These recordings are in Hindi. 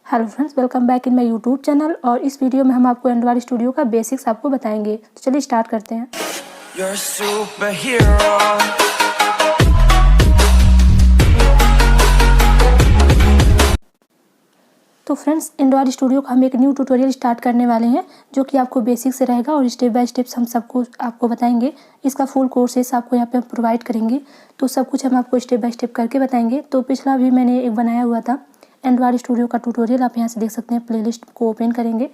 Hello friends, welcome back in my YouTube channel. और इस वीडियो में हम आपको एंड्रॉयड स्टूडियो का बेसिक्स आपको बताएंगे। तो चलिए स्टार्ट करते हैं। You're a superhero. तो फ्रेंड्स, एंड्रॉयड स्टूडियो का हम एक न्यू ट्यूटोरियल स्टार्ट करने वाले हैं जो कि आपको बेसिक से रहेगा और स्टेप बाय स्टेप्स हम सबको आपको बताएंगे। इसका फुल कोर्सेस आपको यहाँ पे प्रोवाइड करेंगे, तो सब कुछ हम आपको स्टेप बाय स्टेप करके बताएंगे। तो पिछला भी मैंने एक बनाया हुआ था एंड्रॉयड स्टूडियो का ट्यूटोरियल, आप यहाँ से देख सकते हैं। प्लेलिस्ट को ओपन करेंगे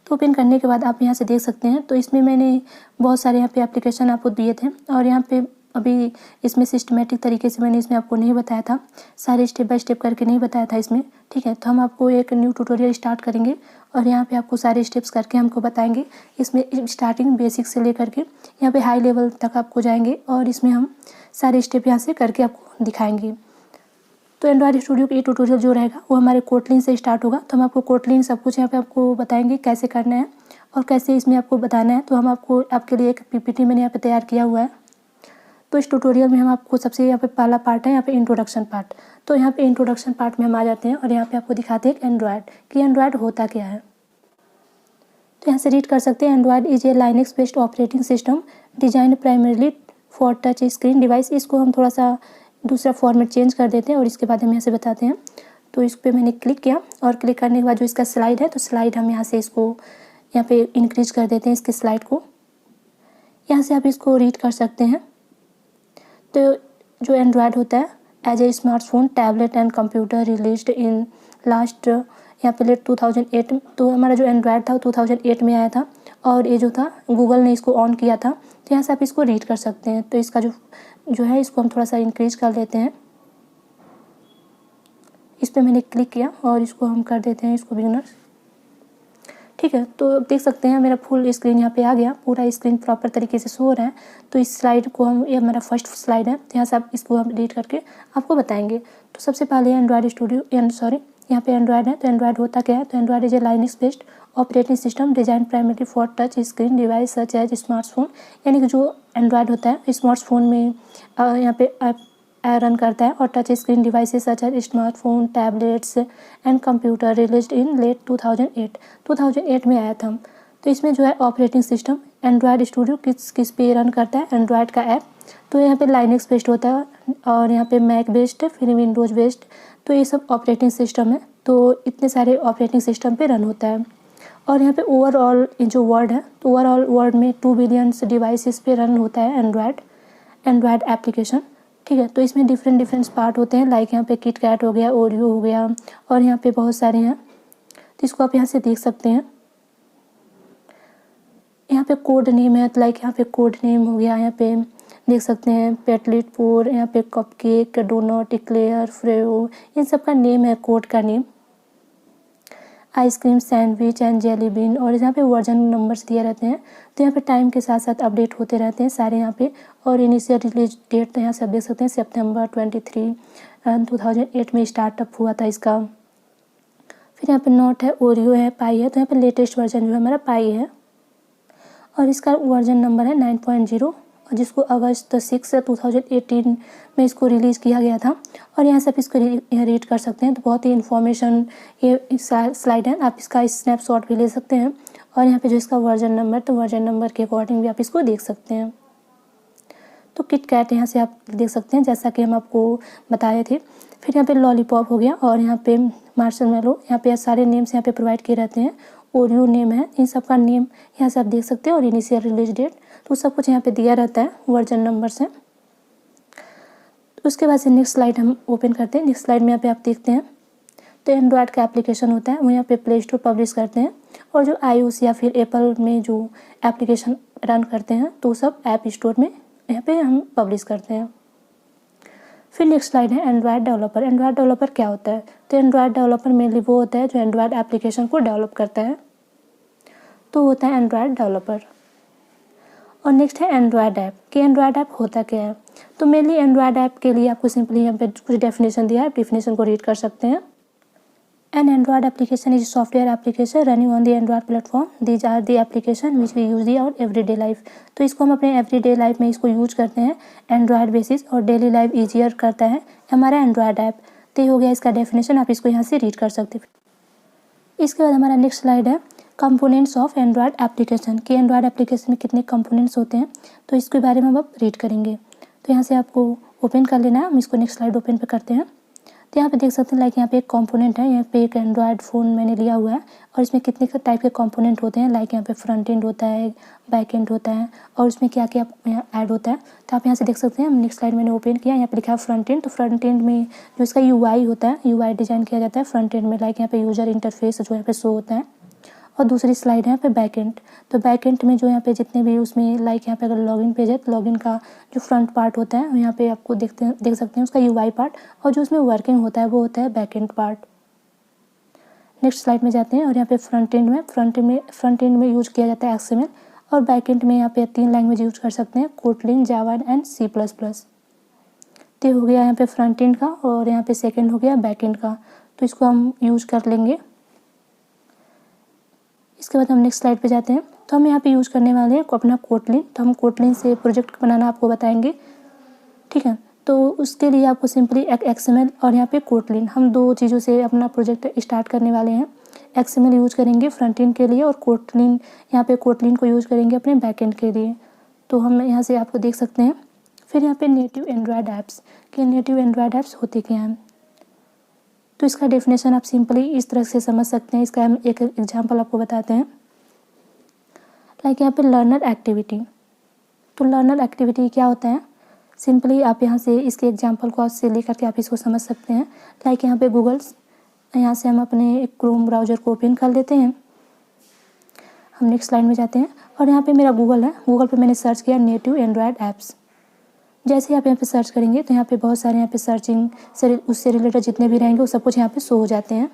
तो ओपन करने के बाद आप यहाँ से देख सकते हैं। तो इसमें मैंने बहुत सारे यहाँ पे एप्लीकेशन आपको दिए थे और यहाँ पे अभी इसमें सिस्टमेटिक तरीके से मैंने इसमें आपको नहीं बताया था, सारे स्टेप बाय स्टेप करके नहीं बताया था इसमें। ठीक है, तो हम आपको एक न्यू ट्यूटोरियल स्टार्ट करेंगे और यहाँ पे आपको सारे स्टेप्स करके हमको बताएंगे। इसमें स्टार्टिंग बेसिक से लेकर के यहाँ पे हाई लेवल तक आपको जाएंगे और इसमें हम सारे स्टेप यहाँ से करके आपको दिखाएंगे। तो एंड्रॉयड स्टूडियो का ये ट्यूटोरियल जो रहेगा वो हमारे कोटलिन से स्टार्ट होगा। तो हम आपको कोटलिन सब कुछ यहाँ पे आपको बताएंगे कैसे करना है और कैसे इसमें आपको बताना है। तो हम आपको आपके लिए एक पीपीटी मैंने यहाँ पे तैयार किया हुआ है। तो इस ट्यूटोरियल में हम आपको सबसे यहाँ पे पहला पार्ट है यहाँ पे इंट्रोडक्शन पार्ट। तो यहाँ पे इंट्रोडक्शन पार्ट में हम आ जाते हैं और यहाँ पे आपको दिखाते हैं एंड्रॉयड कि एंड्रॉयड होता क्या है। तो यहाँ से रीड कर सकते हैं, Android is a Linux based operating system design primarily for touch screen device. इसको हम थोड़ा सा दूसरा फॉर्मेट चेंज कर देते हैं और इसके बाद हम यहाँ से बताते हैं। तो इस पर मैंने क्लिक किया और क्लिक करने के बाद जो इसका स्लाइड है, तो स्लाइड हम यहाँ से इसको यहाँ पे इंक्रीज कर देते हैं इसके स्लाइड को। यहाँ से आप इसको रीड कर सकते हैं। तो जो एंड्रॉयड होता है as a smartphone tablet and computer released in last यहाँ पे लेट 2008। तो हमारा जो एंड्रॉयड था वो 2008 में आया था और ये जो था गूगल ने इसको ऑन किया था। तो यहाँ से आप इसको रीड कर सकते हैं। तो इसका जो है इसको हम थोड़ा सा इंक्रीज कर देते हैं। इस पर मैंने क्लिक किया और इसको हम कर देते हैं इसको बिगिनर्स। ठीक है, तो देख सकते हैं मेरा फुल स्क्रीन यहाँ पे आ गया, पूरा स्क्रीन प्रॉपर तरीके से शो हो रहा है। तो इस स्लाइड को हम, ये हमारा फर्स्ट स्लाइड है, तो यहाँ से आप इसको हम रीड करके आपको बताएंगे। तो सबसे पहले एंड्रॉयड स्टूडियो यहाँ पे एंड्रॉयड है। तो एंड्रॉयड होता क्या है? तो Android is a Linux based operating system design primarily for touch screen device such as smartphone. यानी कि जो एंड्रॉयड होता है स्मार्टफोन में यहाँ पे रन करता है और touch screen devices such as smartphone tablets and computer released in late 2008 में आया था। तो इसमें जो है ऑपरेटिंग सिस्टम एंड्रॉयड स्टूडियो किस पे रन करता है? एंड्रॉयड का ऐप। तो यहाँ पे लाइनक्स बेस्ड होता है और यहाँ पे मैक बेस्ड, फिर विंडोज़ बेस्ड। तो ये सब ऑपरेटिंग सिस्टम है। तो इतने सारे ऑपरेटिंग सिस्टम पे रन होता है। और यहाँ पे ओवरऑल जो वर्ल्ड है, तो ओवरऑल वर्ल्ड में 2 बिलियन डिवाइसेस पे रन होता है एंड्रॉयड एप्लीकेशन। ठीक है, तो इसमें डिफरेंट पार्ट होते हैं, लाइक यहाँ पे किट कैट हो गया, ओरियो हो गया और यहाँ पे बहुत सारे हैं। तो इसको आप यहाँ से देख सकते हैं। यहाँ पे कोड नेम है, तो लाइक यहाँ पे कोड नेम हो गया, यहाँ पे देख सकते हैं पेटलिट पोर, यहाँ पे कपकेक, डोनट, इक्लेयर, फ्रेओ, इन सब का नेम है, कोड का name. Ice cream, sandwich and jelly bean. और यहाँ पे वर्जन नंबर्स दिए रहते हैं। तो यहाँ पे टाइम के साथ साथ अपडेट होते रहते हैं सारे यहाँ पे। और इनिशियल रिलीज डेट तो यहाँ से आप देख सकते हैं सितंबर 23 2008 में स्टार्टअप हुआ था इसका। फिर यहाँ पे नोट है, ओरियो है, पाई है। तो यहाँ पे लेटेस्ट वर्जन जो है हमारा पाई है और इसका वर्जन नंबर है 9.0 और जिसको अगस्त 6 2018 में इसको रिलीज़ किया गया था। और यहाँ से आप इसको रीड कर सकते हैं। तो बहुत ही इन्फॉर्मेशन ये स्लाइड है, आप इसका स्नैपशॉट भी ले सकते हैं। और यहाँ पे जो इसका वर्जन नंबर, तो वर्जन नंबर के अकॉर्डिंग भी आप इसको देख सकते हैं। तो किट कैट यहाँ से आप देख सकते हैं जैसा कि हम आपको बताए थे। फिर यहाँ पे लॉलीपॉप हो गया और यहाँ पे मार्शमेलो, यहाँ पे सारे नेम्स यहाँ पे प्रोवाइड किए रहते हैं। ओरियो नेम है, इन सब का नेम यहाँ से आप देख सकते हैं और इनिशियल रिलीज डेट, तो सब कुछ यहाँ पे दिया रहता है वर्जन नंबर से। उसके बाद से नेक्स्ट स्लाइड हम ओपन करते हैं। नेक्स्ट स्लाइड में यहाँ पे आप देखते हैं तो एंड्रॉयड का एप्लीकेशन होता है वो यहाँ पे प्ले स्टोर पब्लिश करते हैं। और जो iOS या फिर एप्पल में जो एप्लीकेशन रन करते हैं तो सब ऐप स्टोर में यहाँ पे हम पब्लिश करते हैं। फिर नेक्स्ट स्लाइड है एंड्रॉयड डेवलपर। एंड्रॉयड डेवलपर क्या होता है? तो एंड्रॉयड डेवलपर मेनली वो होता है जो एंड्रॉयड एप्लीकेशन को डेवलप करता है, तो होता है एंड्रॉयड डेवलपर। और नेक्स्ट है एंड्रॉयड ऐप कि एंड्रॉयड ऐप होता क्या है। तो मेनली एंड्रॉयड ऐप के लिए आपको सिंपली यहाँ पे कुछ डेफिनेशन दिया है, डेफिनेशन को रीड कर सकते हैं। An Android application is a software application running on the Android platform. These are the application which we use in our everyday life. तो इसको हम अपने everyday life में इसको यूज करते हैं एंड्रॉयड बेसिस और डेली लाइफ ईजियर करता है हमारा एंड्रॉयड ऐप। तो ये हो गया इसका डेफिनेशन, आप इसको यहाँ से रीड कर सकते हैं। इसके बाद हमारा नेक्स्ट स्लाइड है कंपोनेंट्स ऑफ एंड्रॉयड एप्लीकेशन, कि एंड्रॉयड एप्लीकेशन में कितने कंपोनेंट्स होते हैं, तो इसके बारे में हम अब रीड करेंगे। तो यहाँ से आपको ओपन कर लेना है। हम इसको नेक्स्ट स्लाइड ओपन पे करते हैं। तो यहाँ पे देख सकते हैं लाइक यहाँ पे एक कंपोनेंट है, यहाँ पे एक एंड्रॉयड फ़ोन मैंने लिया हुआ है और इसमें कितने टाइप के कंपोनेंट होते हैं। लाइक यहाँ पे फ्रंट एंड होता है, बैक एंड होता है और उसमें क्या क्या ऐड होता है। तो आप यहाँ से देख सकते हैं। नेक्स्ट स्लाइड मैंने ओपन किया, यहाँ पे लिखा है फ्रंट एंड। तो फ्रंट एंड में जो इसका UI होता है, UI डिज़ाइन किया जाता है फ्रंट एंड में। लाइक यहाँ पे यूज़र इंटरफेस जो यहाँ पे शो होता है। और दूसरी स्लाइड है यहाँ पे बैक एंड। तो बैक एंड में जो यहाँ पे जितने भी उसमें लाइक यहाँ पे अगर लॉगिन पेज है तो लॉगिन का जो फ्रंट पार्ट होता है यहाँ पे आपको देख सकते हैं उसका UI पार्ट, और जो उसमें वर्किंग होता है वो होता है back and part. Next slide में जाते हैं और यहाँ पे फ्रंट एंड में यूज किया जाता है XML, और बैक एंड में यहाँ पे 3 लैंग्वेज यूज कर सकते हैं, कोटलिन, जावा एंड C++। तो हो गया यहाँ पे फ्रंट एंड का, और यहाँ पे सेकेंड हो गया बैक एंड का। तो इसको हम यूज कर लेंगे। इसके बाद हम नेक्स्ट स्लाइड पे जाते हैं। तो हम यहाँ पे यूज़ करने वाले हैं अपना कोटलिन। तो हम कोटलिन से प्रोजेक्ट बनाना आपको बताएंगे, ठीक है। तो उसके लिए आपको सिंपली एक XML और यहाँ पे कोटलिन, हम 2 चीज़ों से अपना प्रोजेक्ट स्टार्ट करने वाले हैं। XML यूज़ करेंगे फ्रंट एंड के लिए और कोटलिन, यहाँ पे कोटलिन को यूज़ करेंगे अपने बैक एंड के लिए। तो हम यहाँ से आपको देख सकते हैं। फिर यहाँ पे नेटिव एंड्रॉयड ऐप्स, कि नेटिव एंड्रॉयड ऐप्स होते क्या हैं। तो इसका डेफिनेशन आप सिंपली इस तरह से समझ सकते हैं। इसका हम एक एग्जांपल आपको बताते हैं। लाइक यहाँ पे लर्नर एक्टिविटी। तो लर्नर एक्टिविटी क्या होता है, सिंपली आप यहाँ से इसके एग्जांपल को से लेकर के आप इसको समझ सकते हैं। लाइक यहाँ पे गूगल्स, यहाँ से हम अपने क्रोम ब्राउज़र को ओपन कर लेते हैं। हम नेक्स्ट स्लाइड में जाते हैं और यहाँ पे मेरा गूगल है। गूगल पे मैंने सर्च किया नेटिव एंड्रॉयड ऐप्स। जैसे आप यहाँ पे सर्च करेंगे तो यहाँ पे बहुत सारे यहाँ पे सर्चिंग से उससे रिलेटेड जितने भी रहेंगे वो सब कुछ यहाँ पे शो हो जाते हैं।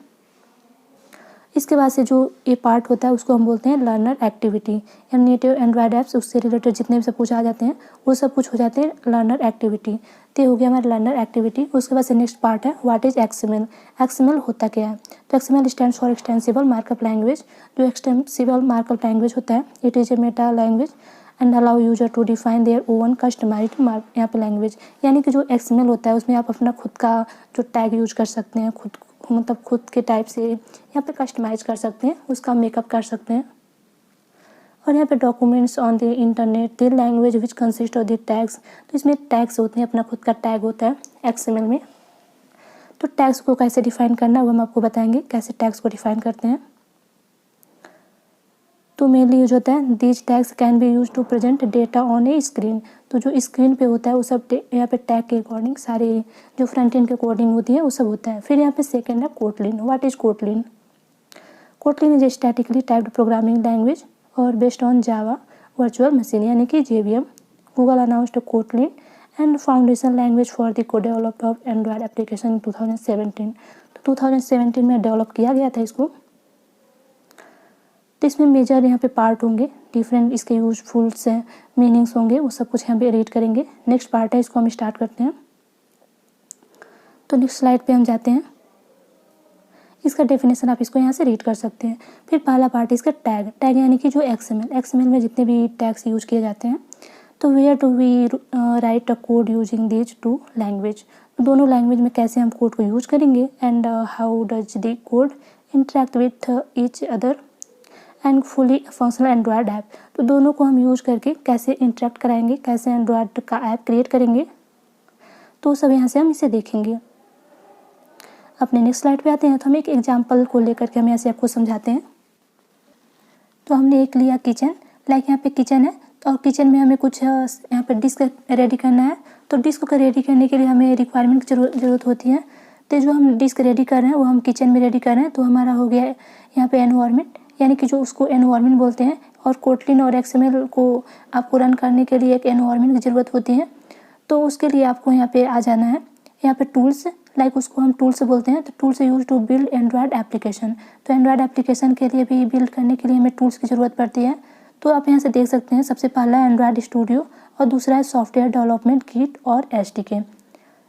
इसके बाद से जो ये पार्ट होता है उसको हम बोलते हैं लर्नर एक्टिविटी, या नेटिव एंड्रॉयड ऐप्स उससे रिलेटेड जितने भी सब कुछ आ जाते हैं वो सब कुछ हो जाते हैं लर्नर एक्टिविटी। तो हो गया हमारा लर्नर एक्टिविटी। उसके बाद से नेक्स्ट पार्ट है व्हाट इज़ XML। XML होता क्या है। तो XML stands for extensible markup language. जो एक्सटेंसिबल मार्कअप लैंग्वेज होता है, it is a meta language and allow user to define their own customized यहाँ पे लैंग्वेज। यानी कि जो XML होता है उसमें आप अपना खुद का जो टैग यूज कर सकते हैं, खुद के टाइप से यहाँ पे कस्टमाइज कर सकते हैं, उसका मेकअप कर सकते हैं। और यहाँ पे documents on the internet the language which consist of the tags. तो इसमें टैग्स होते हैं, अपना खुद का टैग होता है XML में। तो टैग्स को कैसे डिफाइन करना है वो हम आपको बताएंगे, कैसे टैग्स को डिफाइन करते हैं। तो मेनली यूज होता है these tags can be use to present data on a screen. तो जो स्क्रीन पे होता है वो सब यहाँ पे टैग के अकॉर्डिंग सारे जो फ्रंट एंड के अकॉर्डिंग होती है वो सब होता है। फिर यहाँ पे सेकेंड है Kotlin. What is Kotlin. Kotlin is a statically typed programming language और based on Java virtual machine, यानी कि JVM। Google announced Kotlin and foundation language for the co developed of Android application in 2017। तो 2017 में डेवलप किया गया था इसको। तो इसमें मेजर यहाँ पे पार्ट होंगे, डिफरेंट इसके यूजफुल से मीनिंग्स होंगे, वो सब कुछ यहाँ पे रीड करेंगे। नेक्स्ट पार्ट है, इसको हम स्टार्ट करते हैं। तो नेक्स्ट स्लाइड पे हम जाते हैं। इसका डेफिनेशन आप इसको यहाँ से रीड कर सकते हैं। फिर पहला पार्ट है इसका टैग यानी कि जो XML में जितने भी टैग्स यूज किए जाते हैं। तो where to we write a code using these 2 language. दोनों लैंग्वेज में कैसे हम कोड को यूज करेंगे and how does the code interact with each other and fully functional Android app. तो दोनों को हम यूज करके कैसे इंटरेक्ट कराएंगे, कैसे एंड्रॉयड का ऐप क्रिएट करेंगे, तो सब यहाँ से हम इसे देखेंगे। अपने नेक्स्ट स्लाइड पे आते हैं। तो हम एक एग्जांपल को लेकर के हम यहाँ से आपको समझाते हैं। तो हमने एक लिया किचन, लाइक यहाँ पे किचन है और किचन में हमें कुछ यहाँ पे डिस्क रेडी करना है। तो डिस्क को रेडी करने के लिए हमें रिक्वायरमेंट की ज़रूरत होती है। तो जो हम डिस्क रेडी कर रहे हैं वो हम किचन में रेडी कर रहे हैं। तो हमारा हो गया यहाँ पे एनवायरनमेंट, यानी कि जो उसको एनवायरनमेंट बोलते हैं। और कोटलिन और XML को आपको रन करने के लिए एक एनवायरनमेंट की ज़रूरत होती है। तो उसके लिए आपको यहाँ पे आ जाना है। यहाँ पे टूल्स, लाइक उसको हम टूल्स बोलते हैं। तो tools use to build Android application. तो एंड्रॉयड एप्लीकेशन के लिए भी बिल्ड करने के लिए हमें टूल्स की ज़रूरत पड़ती है। तो आप यहाँ से देख सकते हैं, सबसे पहला है एंड्रॉयड स्टूडियो और दूसरा है सॉफ्टवेयर डेवलपमेंट किट और SDK।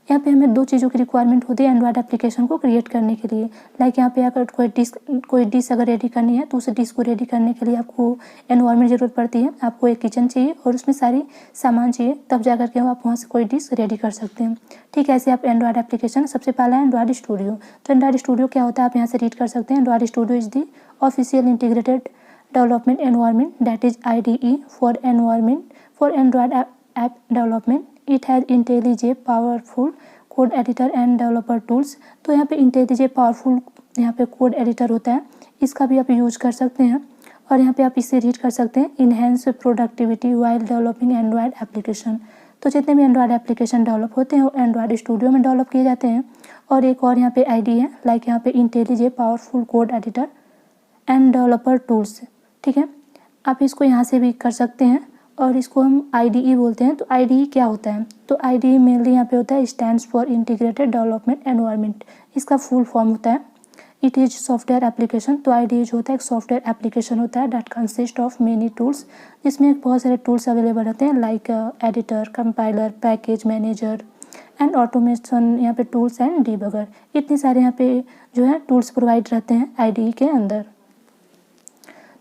यहाँ पे हमें 2 चीज़ों की रिक्वायरमेंट होती है एंड्रॉयड एप्लीकेशन को क्रिएट करने के लिए। लाइक यहाँ पे अगर कोई डिश अगर रेडी करनी है तो उस डिश को रेडी करने के लिए आपको एनवायरनमेंट ज़रूरत पड़ती है। आपको एक किचन चाहिए और उसमें सारी सामान चाहिए, तब जा कर के आप वहाँ से कोई डिश रेडी कर सकते हैं। ठीक है, ऐसे आप एंड्रॉयड एप्लीकेशन, सबसे पहला है एंड्रॉयड स्टूडियो। तो एंड्रॉयड स्टूडियो क्या होता है आप यहाँ से रीड कर सकते हैं। Android studio is the official integrated development environment, that is IDE for Android app development. It has IntelliJ powerful code editor and developer tools. तो यहाँ पे IntelliJ powerful यहाँ पे कोड एडिटर होता है, इसका भी आप यूज़ कर सकते हैं और यहाँ पे आप इसे रीड कर सकते हैं enhance productivity while developing Android application. तो जितने भी एंड्रॉयड एप्लीकेशन डेवलप होते हैं वो एंड्रॉयड स्टूडियो में डेवलप किए जाते हैं। और एक और यहाँ पे ID है, लाइक यहाँ पे IntelliJ powerful code editor end developer tools. ठीक है, आप इसको यहाँ से भी कर सकते हैं और इसको हम IDE बोलते हैं। तो IDE क्या होता है, तो IDE मेनली यहाँ पे होता है stands for integrated development environment, इसका फुल फॉर्म होता है। It is software application. तो IDE जो होता है एक सॉफ्टवेयर एप्लीकेशन होता है that consist of many tools, जिसमें बहुत सारे टूल्स अवेलेबल रहते हैं like editor, compiler, package manager and automation, यहाँ पे टूल्स एंड डीबगर। इतने सारे यहाँ पे जो है टूल्स प्रोवाइड रहते हैं IDE के अंदर।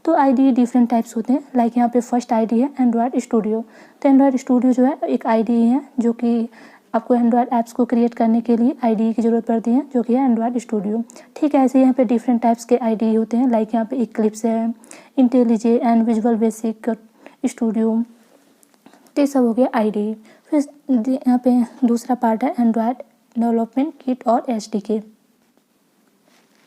तो IDE डिफरेंट टाइप्स होते हैं, लाइक यहाँ पे फर्स्ट IDE है एंड्रॉयड स्टूडियो। तो एंड्रॉयड स्टूडियो जो है एक IDE है जो कि आपको एंड्रॉयड ऐप्स को क्रिएट करने के लिए IDE की ज़रूरत पड़ती है, जो कि है एंड्रॉयड स्टूडियो। ठीक है, ऐसे यहाँ पे डिफरेंट टाइप्स के IDE होते हैं, लाइक यहाँ पे इक्लिप्स है, IntelliJ and visual basic studio, तो ये सब हो गया IDE। फिर यहाँ पे दूसरा पार्ट है एंड्रॉयड डेवलपमेंट किट और SDK।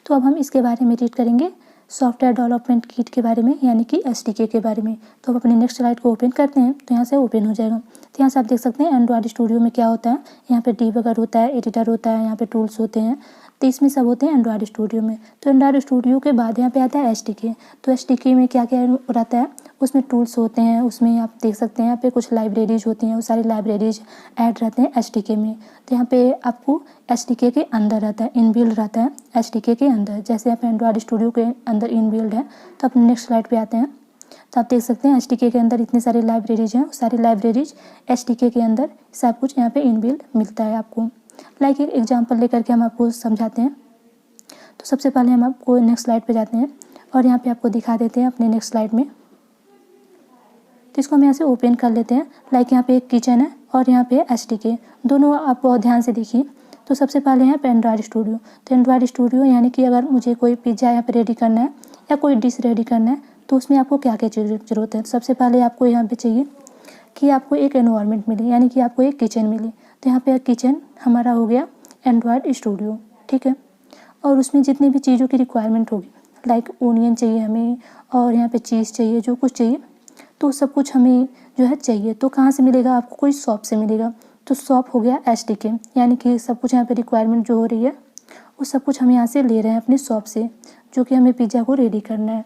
तो अब हम इसके बारे में रीड करेंगे, सॉफ्टवेयर डेवलपमेंट किट के बारे में, यानी कि SDK के बारे में। तो हम अपने नेक्स्ट स्लाइड को ओपन करते हैं, तो यहाँ से ओपन हो जाएगा। तो यहाँ से आप देख सकते हैं एंड्रॉयड स्टूडियो में क्या होता है, यहाँ पे डीबगर होता है, एडिटर होता है, यहाँ पे टूल्स होते हैं, तो इसमें सब होते हैं एंड्रॉयड स्टूडियो में। तो एंड्रॉयड स्टूडियो के बाद यहाँ पे आता है SDK। तो SDK में क्या क्या रहता है, उसमें टूल्स होते हैं, उसमें आप देख सकते हैं यहाँ पे कुछ लाइब्रेरीज होती हैं, वो सारी लाइब्रेरीज ऐड रहते हैं SDK में। तो यहाँ पे आपको SDK के अंदर रहता है, इनबिल्ड रहता है SDK के अंदर, जैसे यहाँ पे एंड्रॉयड स्टूडियो के अंदर इनबिल्ड है। तो अपने नेक्स्ट स्लाइड पे आते हैं, तो आप देख सकते हैं SDK के अंदर इतनी सारी लाइब्रेरीज हैं, सारी लाइब्रेरीज SDK के अंदर सब कुछ यहाँ पे इनबिल्ड मिलता है आपको। लाइक एक एग्जांपल लेकर के हम आपको समझाते हैं। तो सबसे पहले हम आपको नेक्स्ट स्लाइड पे जाते हैं और यहाँ पे आपको दिखा देते हैं अपने नेक्स्ट स्लाइड में। तो इसको हम यहाँ से ओपन कर लेते हैं, लाइक यहाँ पे एक किचन है और यहाँ पे SDK, दोनों आप ध्यान से देखिए। तो सबसे पहले यहाँ पे एंड्रॉयड स्टूडियो। तो एंड्रॉयड स्टूडियो यानी कि अगर मुझे कोई पिज़्ज़ा यहाँ पे रेडी करना है या कोई डिश रेडी करना है, तो उसमें आपको क्या क्या ज़रूरत है। सबसे पहले आपको यहाँ पे चाहिए कि आपको एक एनवायरनमेंट मिले, यानी कि आपको एक किचन मिले। तो यहाँ पे किचन हमारा हो गया एंड्रॉयड स्टूडियो। ठीक है, और उसमें जितनी भी चीज़ों की रिक्वायरमेंट होगी, लाइक ओनियन चाहिए हमें और यहाँ पे चीज़ चाहिए, जो कुछ चाहिए, तो सब कुछ हमें जो है चाहिए। तो कहाँ से मिलेगा, आपको कोई शॉप से मिलेगा। तो शॉप हो गया SDK, यानी कि सब कुछ यहाँ पे रिक्वायरमेंट जो हो रही है वो सब कुछ हम यहाँ से ले रहे हैं अपने शॉप से, जो कि हमें पिज़्ज़ा को रेडी करना है।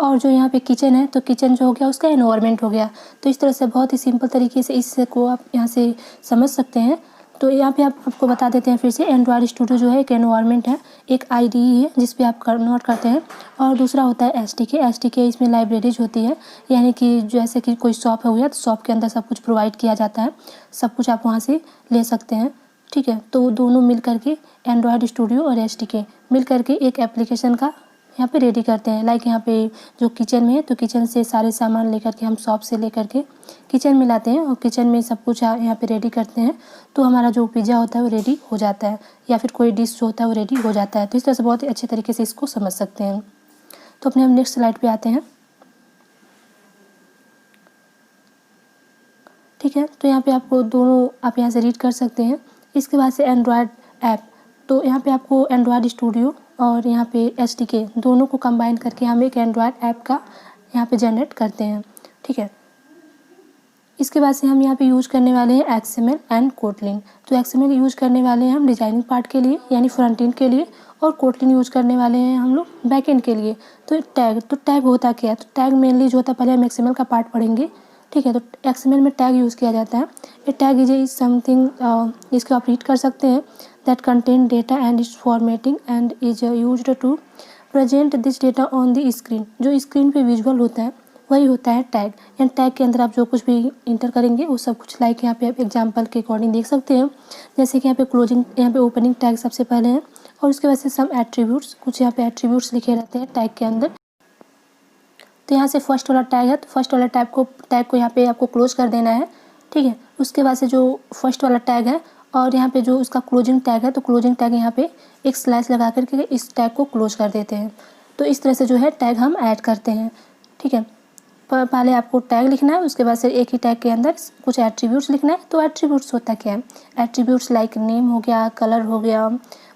और जो यहाँ पे किचन है, तो किचन जो हो गया उसका एनवायरनमेंट हो गया। तो इस तरह से बहुत ही सिंपल तरीके से इसको आप यहाँ से समझ सकते हैं। तो यहाँ पे आपको बता देते हैं फिर से, एंड्रॉयड स्टूडियो जो है एक एनवायरनमेंट है, एक IDE है जिस पे आप कन्वर्ट करते हैं, और दूसरा होता है SDK। इसमें लाइब्रेरीज होती है, यानी कि जैसे कि कोई शॉप हो गया तो शॉप के अंदर सब कुछ प्रोवाइड किया जाता है, सब कुछ आप वहाँ से ले सकते हैं। ठीक है, तो दोनों मिल करके एंड्रॉयड स्टूडियो और SDK मिल करके एक एप्लीकेशन का यहाँ पे रेडी करते हैं। लाइक यहाँ पे जो किचन में है, तो किचन से सारे सामान लेकर के हम शॉप से लेकर के किचन में लाते हैं और किचन में सब कुछ यहाँ पे रेडी करते हैं। तो हमारा जो पिज़्ज़ा होता है वो रेडी हो जाता है, या फिर कोई डिश जो होता है वो रेडी हो जाता है। तो इस तरह से बहुत ही अच्छे तरीके से इसको समझ सकते हैं। तो अपने हम नेक्स्ट स्लाइड पे आते हैं। ठीक है, तो यहाँ पे आपको दोनों आप यहाँ से रीड कर सकते हैं। इसके बाद से एंड्रॉयड ऐप, तो यहाँ पे आपको एंड्रॉयड स्टूडियो और यहाँ पे SDK दोनों को कंबाइन करके हम एक एंड्रॉयड ऐप का यहाँ पे जनरेट करते हैं। ठीक है, इसके बाद से हम यहाँ पे यूज़ करने वाले हैं XML एंड कोटलिन। तो XML यूज़ करने वाले हैं हम डिज़ाइनिंग पार्ट के लिए, यानी फ्रंट एंड के लिए, और कोटलिन यूज़ करने वाले हैं हम लोग बैक एंड के लिए। तो टैग होता क्या है, तो टैग मेनली जो होता है, पहले हम XML का पार्ट पढ़ेंगे। ठीक है, तो XML में टैग यूज़ किया जाता है। ये टैग इज समथिंग, इसको आप रीड कर सकते हैं, that contain data and its formatting and is used to present this data on the screen। जो स्क्रीन पे विजुअल होता है वही होता है टैग। एंड टैग के अंदर आप जो कुछ भी इंटर करेंगे वो सब कुछ लाइक यहाँ पे आप एग्जांपल के अकॉर्डिंग देख सकते हैं। जैसे कि यहाँ पे क्लोजिंग, यहाँ पे ओपनिंग टैग सबसे पहले है और उसके बाद से सब एट्रीब्यूट्स, कुछ यहाँ पे एट्रीब्यूट्स लिखे रहते हैं टैग के अंदर। तो यहाँ से फर्स्ट वाला टैग है, तो फर्स्ट वाला टैग को यहाँ पे आपको क्लोज कर देना है, ठीक है। उसके बाद से जो फर्स्ट वाला टैग है और यहाँ पे जो उसका क्लोजिंग टैग है, तो क्लोजिंग टैग यहाँ पे एक स्लैश लगा करके इस टैग को क्लोज कर देते हैं। तो इस तरह से जो है टैग हम ऐड करते हैं, ठीक है। पहले आपको टैग लिखना है, उसके बाद से एक ही टैग के अंदर कुछ एट्रीब्यूट्स लिखना है। तो एट्रीब्यूट्स होता क्या है, एट्रीब्यूट्स लाइक नेम हो गया, कलर हो गया,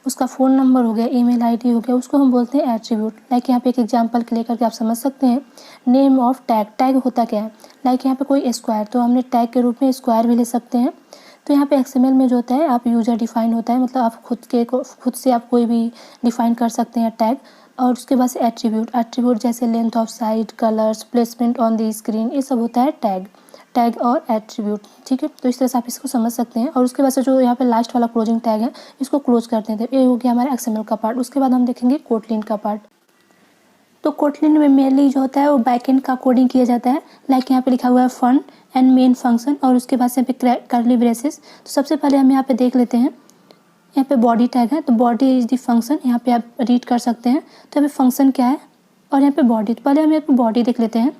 उसका फ़ोन नंबर हो गया, ईमेल आईडी हो गया, उसको हम बोलते हैं एट्रीब्यूट। लाइक यहाँ पे एक एग्जांपल के लेकर के आप समझ सकते हैं। नेम ऑफ टैग, टैग होता क्या है, लाइक यहाँ पे कोई स्क्वायर, तो हमने टैग के रूप में स्क्वायर भी ले सकते हैं। तो यहाँ पे एक्सएमएल में जो होता है आप यूजर डिफाइन होता है, मतलब आप खुद से आप कोई भी डिफाइन कर सकते हैं टैग। और उसके बाद से एट्रीब्यूट जैसे length of site, colours, placement on the screen, ये सब होता है टैग और एट्रीब्यूट, ठीक है। तो इस तरह से आप इसको समझ सकते हैं। और उसके बाद से जो यहाँ पे लास्ट वाला क्लोजिंग टैग है, इसको क्लोज करते हैं। ये हो गया हमारा एक्सएमएल का पार्ट। उसके बाद हम देखेंगे कोटलिन का पार्ट। तो कोटलिन में मेनली जो होता है वो बैकएंड का कोडिंग किया जाता है। लाइक यहाँ पे लिखा हुआ है फन एंड मेन फंक्शन, और उसके बाद से यहाँ पे कर्ली ब्रेसेस। तो सबसे पहले हम यहाँ पे देख लेते हैं, यहाँ पे बॉडी टैग है, तो बॉडी इज द फंक्शन, यहाँ पे आप रीड कर सकते हैं। तो यहाँ पे फंक्शन क्या है और यहाँ पे बॉडी, तो पहले हम यहाँ पे बॉडी देख लेते हैं।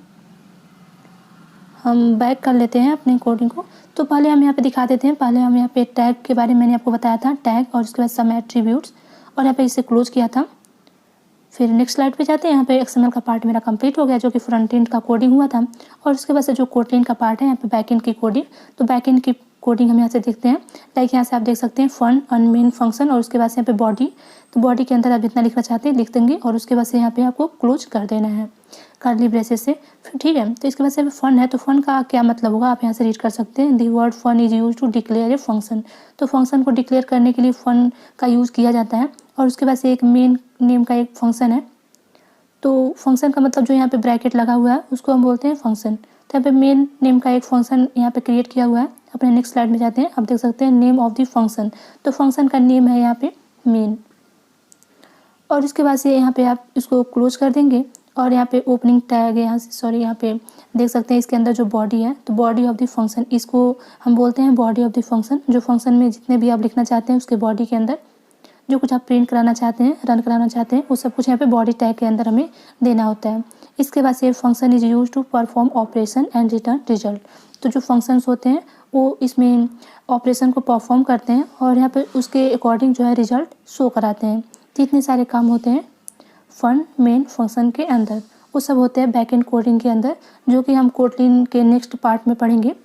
हम बैक कर लेते हैं अपने कोडिंग को। तो पहले हम यहाँ पे दिखा देते हैं, पहले हम यहाँ पे टैग के बारे में मैंने आपको बताया था, टैग और उसके बाद सम एट्रीब्यूट्स, और यहाँ पे इसे क्लोज किया था। फिर नेक्स्ट स्लाइड पे जाते हैं। यहाँ पे एक्सएमएल का पार्ट मेरा कंप्लीट हो गया, जो कि फ्रंट एंड का कोडिंग हुआ था। और उसके बाद से जो कोटलिन का पार्ट है, यहाँ पे बैक एंड की कोडिंग। तो बैक एंड की कोडिंग हम यहाँ से देखते हैं। लाइक यहाँ से आप देख सकते हैं फन एंड मेन फंक्शन, और उसके बाद से यहाँ पे बॉडी। तो बॉडी के अंदर आप जितना लिखना चाहते हैं लिख देंगे, और उसके बाद से यहाँ पे आपको क्लोज कर देना है कर्ली ब्रेसेस से, ठीक है। तो इसके बाद से फन है, तो फन का क्या मतलब होगा आप यहाँ से रीड कर सकते हैं। The word fun is use to declare a function, तो फंक्शन को डिक्लेयर करने के लिए फन का यूज़ किया जाता है। और उसके बाद से एक मेन नेम का एक फंक्शन है, तो फंक्शन का मतलब जो यहाँ पे ब्रैकेट लगा हुआ है उसको हम बोलते हैं फंक्शन। तो यहाँ पे मेन नेम का एक फंक्शन यहाँ पे क्रिएट किया हुआ है। अपने नेक्स्ट स्लाइड में जाते हैं, आप देख सकते हैं नेम ऑफ द फंक्शन, तो फंक्शन का नेम है यहाँ पे मेन। और इसके बाद से यहाँ पे आप इसको क्लोज कर देंगे। और यहाँ पे ओपनिंग टैग है, यहाँ से यहाँ पे देख सकते हैं इसके अंदर जो बॉडी है, तो बॉडी ऑफ द फंक्शन, इसको हम बोलते हैं बॉडी ऑफ द फंक्शन। जो फंक्शन में जितने भी आप लिखना चाहते हैं उसके बॉडी के अंदर जो कुछ आप प्रिंट कराना चाहते हैं, रन कराना चाहते हैं, वो सब कुछ यहाँ पे बॉडी टैग के अंदर हमें देना होता है। इसके बाद से function is use to perform operation and return result, तो जो फंक्शंस होते हैं वो इसमें ऑपरेशन को परफॉर्म करते हैं और यहाँ पे उसके अकॉर्डिंग जो है रिजल्ट शो कराते हैं। तो इतने सारे काम होते हैं फन मेन फंक्शन के अंदर, वो सब होते हैं बैक एंड कोडिंग के अंदर, जो कि हम कोटलिन के नेक्स्ट पार्ट में पढ़ेंगे।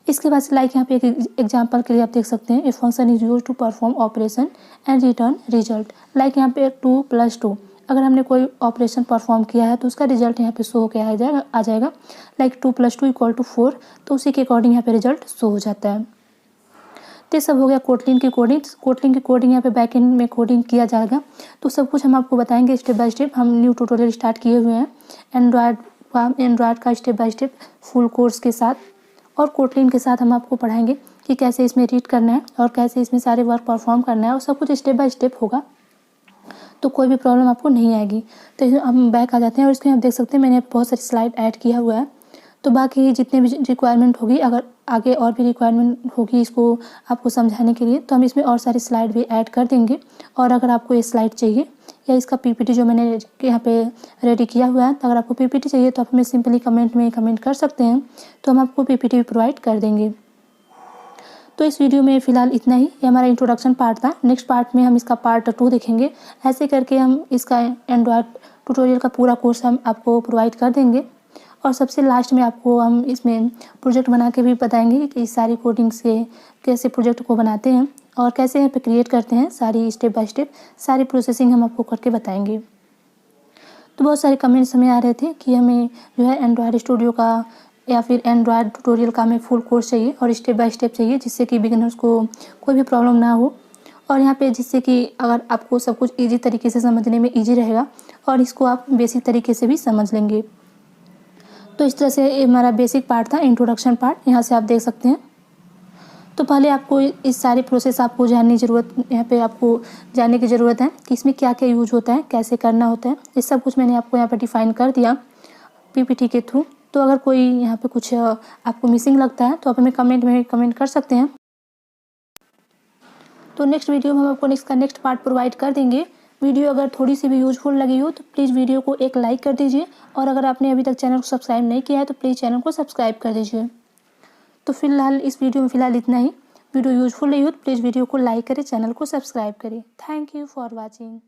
इसके बाद से लाइक यहाँ पे एक एग्जांपल के लिए आप देख सकते हैं, a function is use to perform operation and return result. Like यहाँ पे 2+2, अगर हमने कोई ऑपरेशन परफॉर्म किया है तो उसका रिजल्ट यहाँ पे शो होकर आ जाएगा। लाइक 2+2 = 4, तो उसी के अकॉर्डिंग यहाँ पे रिजल्ट शो हो जाता है। तो ये सब हो गया कोटलिन की कोडिंग। कोटलिन की कोडिंग यहाँ पे बैक एंड में कोडिंग किया जाएगा, तो सब कुछ हम आपको बताएंगे स्टेप बाय स्टेप। हम न्यू ट्यूटोरियल स्टार्ट किए हुए हैं एंड्रॉयड का step by step full course के साथ, और कोटलिन के साथ हम आपको पढ़ाएंगे कि कैसे इसमें रीड करना है और कैसे इसमें सारे वर्क परफॉर्म करना है, और सब कुछ स्टेप बाय स्टेप होगा, तो कोई भी प्रॉब्लम आपको नहीं आएगी। तो हम बैक आ जाते हैं और इसमें आप देख सकते हैं मैंने बहुत सारी स्लाइड ऐड किया हुआ है। तो बाकी जितने भी रिक्वायरमेंट होगी, अगर आगे और भी रिक्वायरमेंट होगी इसको आपको समझाने के लिए, तो हम इसमें और सारी स्लाइड भी ऐड कर देंगे। और अगर आपको ये स्लाइड चाहिए या इसका पीपीटी जो मैंने यहाँ पे रेडी किया हुआ है, तो अगर आपको पीपीटी चाहिए तो आप हमें सिंपली कमेंट में कमेंट कर सकते हैं, तो हम आपको पीपीटी भी प्रोवाइड कर देंगे। तो इस वीडियो में फ़िलहाल इतना ही, ये हमारा इंट्रोडक्शन पार्ट था। नेक्स्ट पार्ट में हम इसका पार्ट 2 देखेंगे। ऐसे करके हम इसका एंड्रॉयड ट्यूटोरियल का पूरा कोर्स हम आपको प्रोवाइड कर देंगे। और सबसे लास्ट में आपको हम इसमें प्रोजेक्ट बना के भी बताएंगे कि इस सारी कोडिंग से कैसे प्रोजेक्ट को बनाते हैं और कैसे यहाँ पे क्रिएट करते हैं, सारी स्टेप बाय स्टेप सारी प्रोसेसिंग हम आपको करके बताएंगे। तो बहुत सारे कमेंट्स हमें आ रहे थे कि हमें जो है एंड्रॉयड स्टूडियो का या फिर एंड्रॉयड ट्यूटोरियल का हमें फुल कोर्स चाहिए और स्टेप बाय स्टेप चाहिए, जिससे कि बिगिनर्स को कोई भी प्रॉब्लम ना हो, और यहाँ पे जिससे कि अगर आपको सब कुछ ईजी तरीके से समझने में ईजी रहेगा और इसको आप बेसिक तरीके से भी समझ लेंगे। तो इस तरह से ये हमारा बेसिक पार्ट था, इंट्रोडक्शन पार्ट, यहाँ से आप देख सकते हैं। तो पहले आपको इस सारी प्रोसेस आपको जानने की ज़रूरत है कि इसमें क्या क्या यूज होता है, कैसे करना होता है, ये सब कुछ मैंने आपको यहाँ पर डिफाइन कर दिया पीपीटी के थ्रू। तो अगर कोई यहाँ पे कुछ आपको मिसिंग लगता है तो आप हमें कमेंट में कमेंट कर सकते हैं। तो नेक्स्ट वीडियो में हम आपको इसका नेक्स्ट पार्ट प्रोवाइड कर देंगे। वीडियो अगर थोड़ी सी भी यूजफुल लगी हो तो प्लीज़ वीडियो को एक लाइक कर दीजिए, और अगर आपने अभी तक चैनल को सब्सक्राइब नहीं किया है तो प्लीज़ चैनल को सब्सक्राइब कर दीजिए। तो फिलहाल इस वीडियो में फ़िलहाल इतना ही। वीडियो यूजफुल रही हो तो प्लीज़ वीडियो को लाइक करें, चैनल को सब्सक्राइब करें। Thank you for watching.